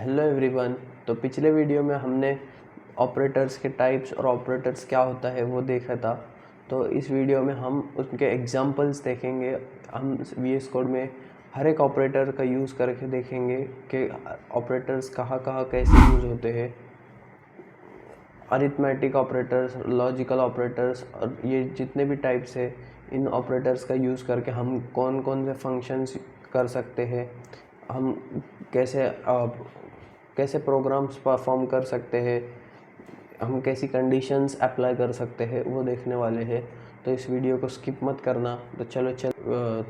Hello everyone. तो पिछले video में हमने ऑपरेटर्स के टाइप्स और ऑपरेटर्स क्या होता है वो देखा था। तो इस वीडियो में हम उसके एग्जांपल्स देखेंगे। हम VS कोड में हर एक ऑपरेटर का यूज़ करके देखेंगे कि ऑपरेटर्स कहाँ कहाँ कैसे यूज़ होते हैं। अरिथमेटिक ऑपरेटर्स, लॉजिकल ऑपरेटर्स और ये जितने भी टाइप्स है, इन ऑपरेटर्स का यूज़ करके हम कौन कौन से फंक्शंस कर सकते हैं, हम कैसे प्रोग्राम्स परफॉर्म कर सकते हैं, हम कैसी कंडीशंस अप्लाई कर सकते हैं, वो देखने वाले हैं। तो इस वीडियो को स्किप मत करना। तो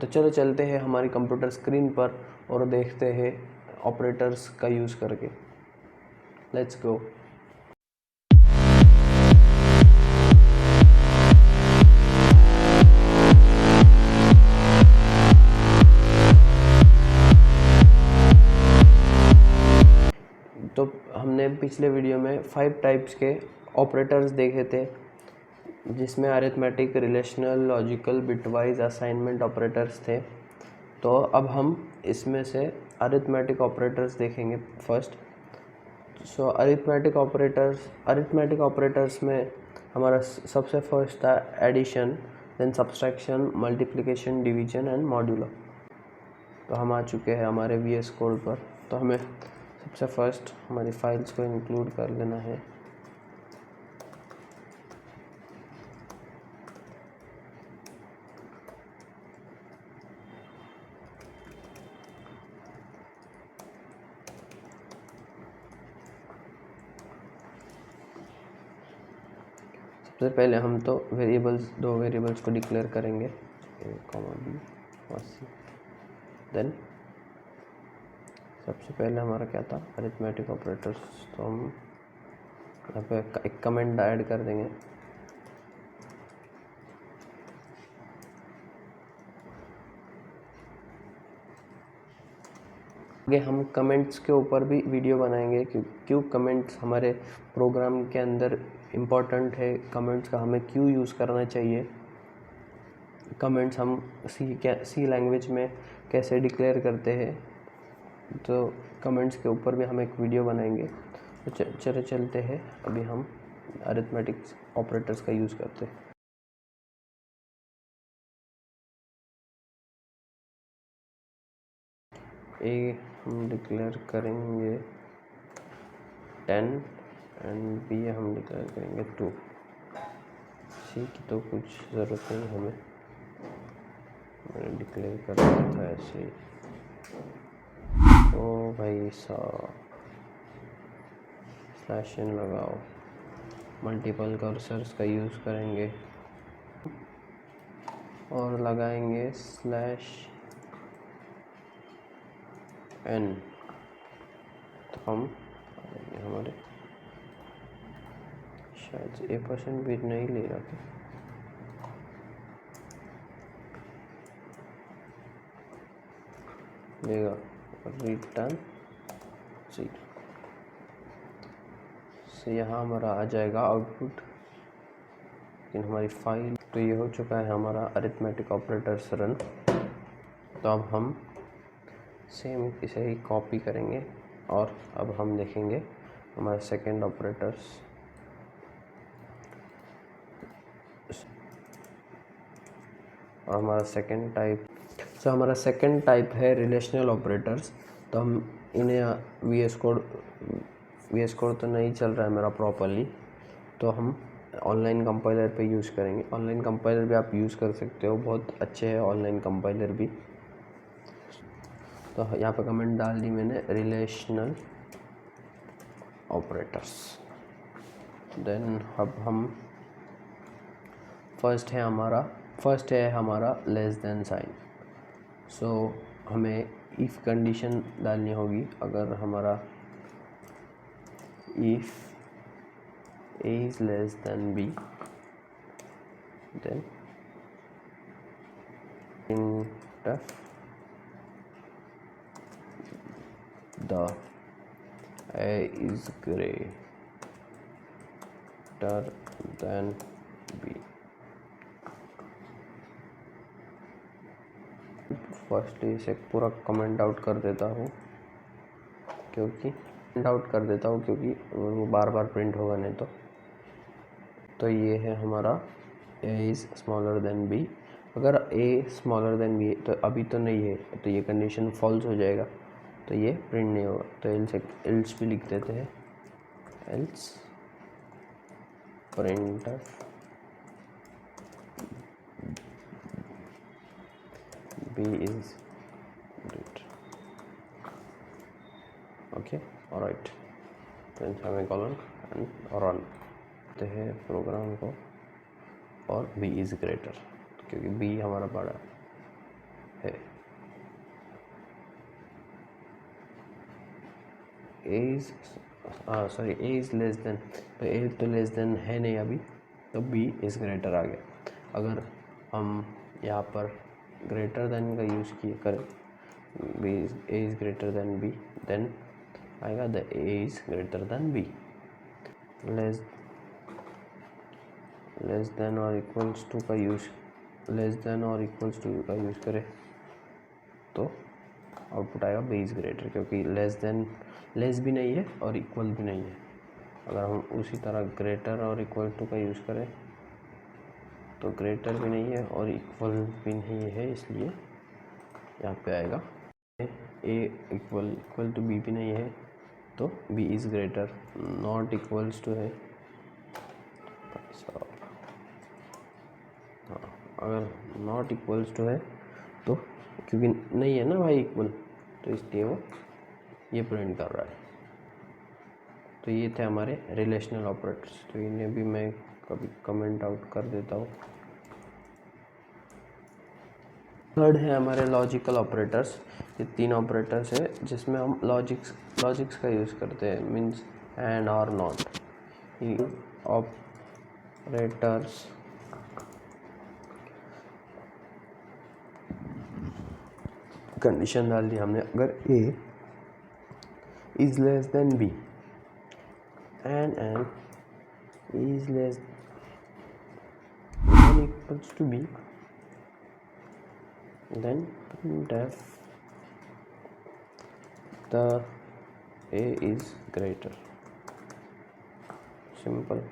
चलो चलते हैं हमारी कंप्यूटर स्क्रीन पर और देखते हैं ऑपरेटर्स का यूज़ करके। Let's go. तो हमने पिछले वीडियो में 5 टाइप्स के ऑपरेटर्स देखे थे, जिसमें arithmetic, relational, logical, bitwise, assignment operators थे। तो अब हम इसमें से अरिथमेटिक ऑपरेटर्स देखेंगे फर्स्ट। सो अरिथमेटिक ऑपरेटर्स में हमारा सबसे फर्स्ट था addition, then subtraction, multiplication, division and modulo. तो हम आ चुके हैं हमारे VS कोड पर। तो हमें सबसे फर्स्ट हमारी फाइल्स को इंक्लूड कर लेना है। सबसे पहले हम तो दो वेरिएबल्स को डिक्लेयर करेंगे, A, B और C। देन सबसे पहले हमारा क्या था, अरिथमेटिक ऑपरेटर्स। तो हम यहाँ पे एक कमेंट ऐड कर देंगे। आगे हम कमेंट्स के ऊपर भी वीडियो बनाएंगे, क्यों कमेंट्स हमारे प्रोग्राम के अंदर इम्पॉर्टेंट है, कमेंट्स का हमें क्यों यूज़ करना चाहिए, कमेंट्स हम सी लैंग्वेज में कैसे डिक्लेयर करते हैं। तो कमेंट्स के ऊपर भी हम एक वीडियो बनाएंगे। तो चलते हैं, अभी हम अरिथमेटिक ऑपरेटर्स का यूज़ करते हैं। ए हम डिक्लेयर करेंगे 10 एंड बी हम डिक्लेयर करेंगे 2। सी की तो कुछ ज़रूरत नहीं हमें, मैंने डिक्लेयर कर दिया था ऐसे ही। ओ भाई /n लगाओ, मल्टीपल कर्सर्स का यूज़ करेंगे और लगाएंगे /n। तो हम हमारे शायद A% भी नहीं ले रहा था। देगा रिटर्न 0। से यहाँ हमारा आ जाएगा आउटपुट, लेकिन हमारी फाइल तो ये हो चुका है हमारा अरिथमेटिक ऑपरेटर्स रन। तो अब हम सेम इसे ही कॉपी करेंगे और अब हम देखेंगे हमारा सेकंड ऑपरेटर्स। और हमारा सेकंड टाइप है रिलेशनल ऑपरेटर्स। तो हम इन्हें VS कोड तो नहीं चल रहा है मेरा प्रॉपरली, तो हम ऑनलाइन कंपाइलर पे यूज़ करेंगे। ऑनलाइन कंपाइलर भी आप यूज़ कर सकते हो, बहुत अच्छे है ऑनलाइन कंपाइलर भी। तो यहाँ पे कमेंट डाल दी मैंने, रिलेशनल ऑपरेटर्स। देन अब हम फर्स्ट है हमारा लेस देन साइन। सो हमें इफ़ कंडीशन डालनी होगी। अगर हमारा if A is less than B, then printf the A is greater than B। Firstly इसे पूरा कमेंट आउट कर देता हूँ, क्योंकि प्रिंट आउट कर देता हूँ क्योंकि वो बार बार प्रिंट होगा नहीं तो ये है हमारा a is smaller than b। अगर a स्मॉलर देन b तो अभी तो नहीं है, तो ये कंडीशन फॉल्स हो जाएगा, तो ये प्रिंट नहीं होगा। तो एल्स भी लिख देते हैं, else printf b is greater, okay alright. तो सेमीकोलन एंड रन करते हैं प्रोग्राम को, और b इज़ ग्रेटर क्योंकि b हमारा बड़ा है। a इज़ लेस देन, तो a तो लेस देन है नहीं अभी, तो b इज़ ग्रेटर आ गया। अगर हम यहाँ पर ग्रेटर देन का यूज़ किए करें, a is greater than b, then आएगा the a is greater than b। Less than or equals to का use, less than or equals to का यूज़ करें तो आउटपुट आएगा b इज़ ग्रेटर, क्योंकि लेस भी नहीं है और इक्वल भी नहीं है। अगर हम उसी तरह ग्रेटर और इक्वल टू का यूज़ करें तो ग्रेटर भी नहीं है और इक्वल भी नहीं है, इसलिए यहाँ पे आएगा a इक्वल टू b भी नहीं है तो b is greater, not equals to है। हाँ, अगर नॉट इक्वल्स टू है तो क्योंकि नहीं है ना भाई इक्वल, तो इसलिए वो ये प्रिंट कर रहा है। तो ये थे हमारे रिलेशनल ऑपरेटर्स, तो इन्हें भी मैं कभी कमेंट आउट कर देता हूँ। थर्ड है हमारे लॉजिकल ऑपरेटर्स। ये 3 ऑपरेटर्स है जिसमें हम लॉजिक्स का यूज़ करते हैं, मीन्स एंड और नॉट। ये ऑपरेटर्स कंडीशन डाल दी हमने, अगर a is less than b and is less than equals to b, then printf the a is greater, simple।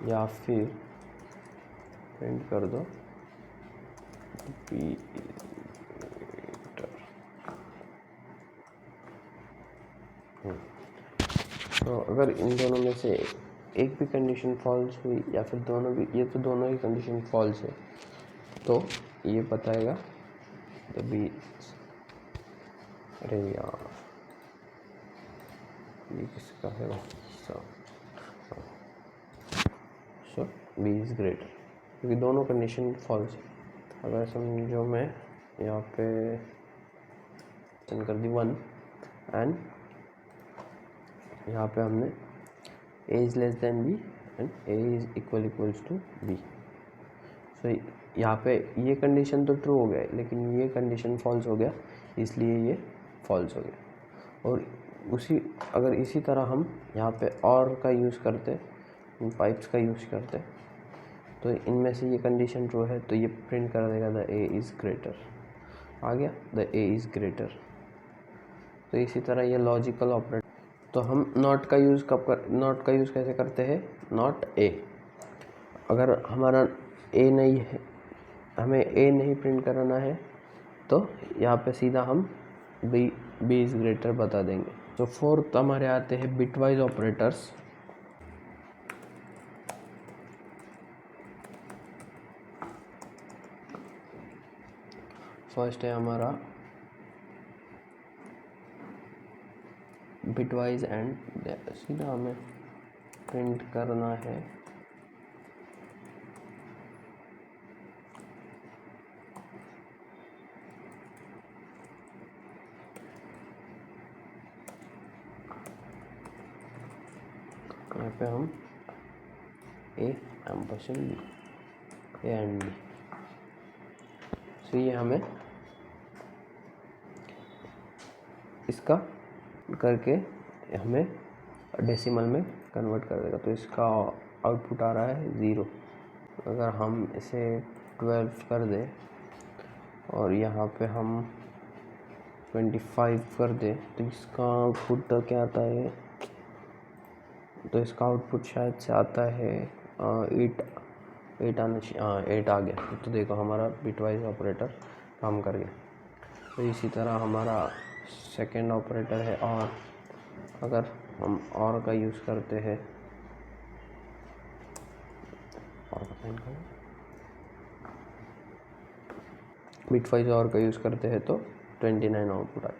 या फिर प्रिंट कर दो b तो अगर इन दोनों में से एक भी कंडीशन फॉल्स हुई या फिर दोनों भी, ये तो दोनों ही कंडीशन फॉल्स है, तो ये बताएगा द बी, अरे यार ये किसका है, सो बी इज़ ग्रेटर, क्योंकि दोनों कंडीशन फॉल्स है। अगर समझो मैं यहाँ पे कर दी 1 एंड यहाँ पे हमने a is less than b and a is equals to b। So यहाँ पे ये कंडीशन तो ट्रू हो गया, लेकिन ये कंडीशन फॉल्स हो गया, इसलिए ये फॉल्स हो गया। और अगर इसी तरह हम यहाँ पे और का यूज़ करते, पाइप्स का यूज़ करते, तो इनमें से ये कंडीशन ट्रू है तो ये प्रिंट कर देगा द a इज़ ग्रेटर, आ गया द a इज़ ग्रेटर। तो इसी तरह ये लॉजिकल ऑपरेटर। तो हम नॉट का यूज़ नॉट का यूज़ कैसे करते हैं, नॉट a, अगर हमारा a नहीं है, हमें a नहीं प्रिंट कराना है, तो यहाँ पे सीधा हम b इज़ ग्रेटर बता देंगे। तो फोर्थ हमारे आते हैं बिटवाइज ऑपरेटर्स। फर्स्ट है हमारा बिटवाइज एंड, सीधा हमें प्रिंट करना है यहाँ पे हम a ampersand b, a and b। तो ये हमें इसका करके हमें डेसिमल में कन्वर्ट कर देगा, तो इसका आउटपुट आ रहा है 0। अगर हम इसे 12 कर दे और यहाँ पे हम 25 कर दे, तो इसका आउटपुट क्या आता है? तो इसका आउटपुट शायद से आता है 8 आना चाहिए। हाँ, 8 आ गया। तो देखो हमारा बिटवाइज ऑपरेटर काम कर गया। तो इसी तरह हमारा सेकेंड ऑपरेटर है और, अगर हम और का यूज़ करते हैं और बिटवाइज और का यूज़ करते हैं तो 29 आउटपुट आए।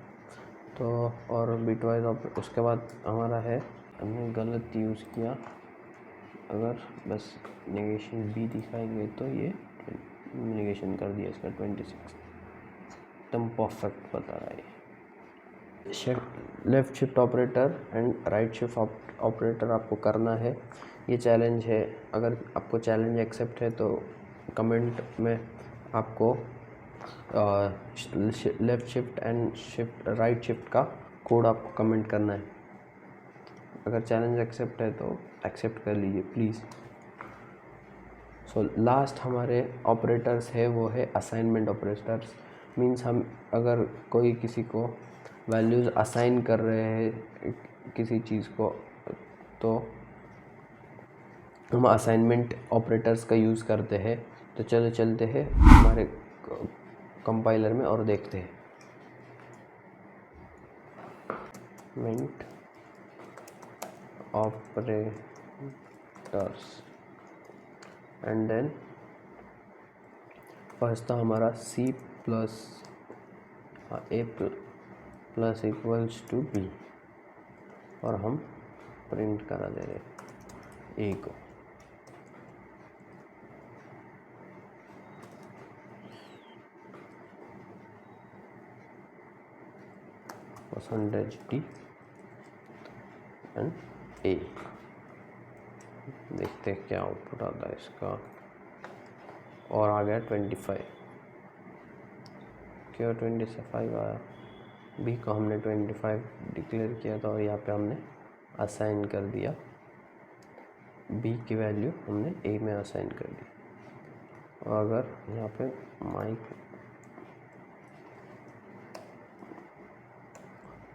तो और बिटवाइज उसके बाद हमारा है, हमने गलत यूज़ किया, अगर बस नेगेशन बी दिखाएंगे तो ये नेगेशन कर दिया इसका 26, एकदम परफेक्ट बता रहा है। Left shift operator and right shift operator आपको करना है, ये चैलेंज है। अगर आपको चैलेंज एक्सेप्ट है तो कमेंट में आपको left shift and right shift का कोड आपको कमेंट करना है। अगर चैलेंज एक्सेप्ट है तो एक्सेप्ट कर लीजिए प्लीज़। सो लास्ट हमारे ऑपरेटर्स है वो है असाइनमेंट ऑपरेटर्स। मीन्स हम अगर कोई किसी को वैल्यूज़ असाइन कर रहे हैं किसी चीज़ को, तो हम असाइनमेंट ऑपरेटर्स का यूज़ करते हैं। तो चलो चलते हैं हमारे कंपाइलर में और देखते हैं। मेंट ऑपरेटर्स एंड देन फर्स्ट था हमारा C plus A plus equals to B, और हम प्रिंट करा दे रहे A को। %D एंड A, देखते हैं क्या आउटपुट आता है इसका। और आ गया 25, क्यों 25 आया? B को हमने 25 डिक्लेयर किया था और यहाँ पे हमने असाइन कर दिया, B की वैल्यू हमने A में असाइन कर दी। और अगर यहाँ पे माइक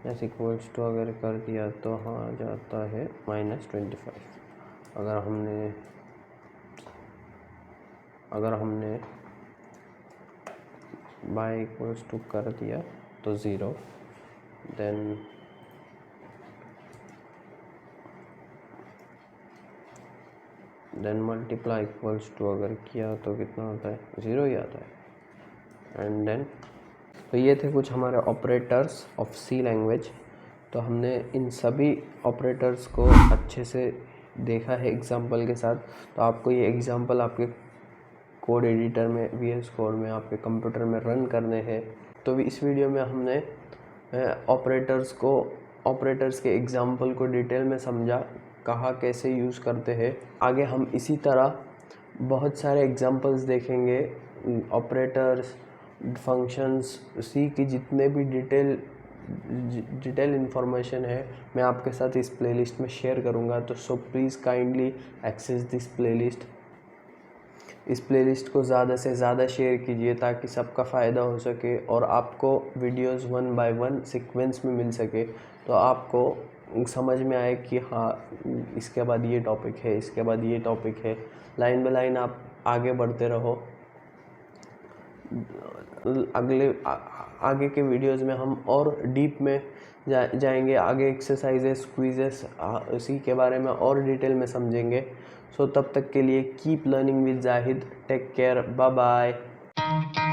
एस इक्वल्स टू अगर कर दिया तो हाँ जाता है -25। अगर हमने बाय इक्वल्स टू कर दिया तो 0, देन मल्टीप्लाई इक्वल्स टू अगर किया तो कितना होता है? 0 ही आता है। एंड देन तो ये थे कुछ हमारे ऑपरेटर्स ऑफ सी लैंग्वेज। तो हमने इन सभी ऑपरेटर्स को अच्छे से देखा है एग्जांपल के साथ। तो आपको ये एग्जांपल आपके कोड एडिटर में, VS कोड में, आपके कंप्यूटर में रन करने हैं। तो इस वीडियो में हमने ऑपरेटर्स के एग्जांपल को डिटेल में समझा, कहा कैसे यूज़ करते हैं। आगे हम इसी तरह बहुत सारे एग्जांपल्स देखेंगे, ऑपरेटर्स, फंक्शंस, सी की जितने भी डिटेल इन्फॉर्मेशन है मैं आपके साथ इस प्लेलिस्ट में शेयर करूंगा। तो so please kindly access this playlist. इस प्लेलिस्ट को ज़्यादा से ज़्यादा शेयर कीजिए ताकि सबका फ़ायदा हो सके और आपको वीडियोस 1 बाय 1 सीक्वेंस में मिल सके। तो आपको समझ में आए कि हाँ इसके बाद ये टॉपिक है, इसके बाद ये टॉपिक है, लाइन बाय लाइन आप आगे बढ़ते रहो। आगे के वीडियोस में हम और डीप में जाएंगे, आगे एक्सरसाइजेस, क्विजेस इसी के बारे में और डिटेल में समझेंगे। सो तब तक के लिए keep learning with Zahid, take care, bye bye.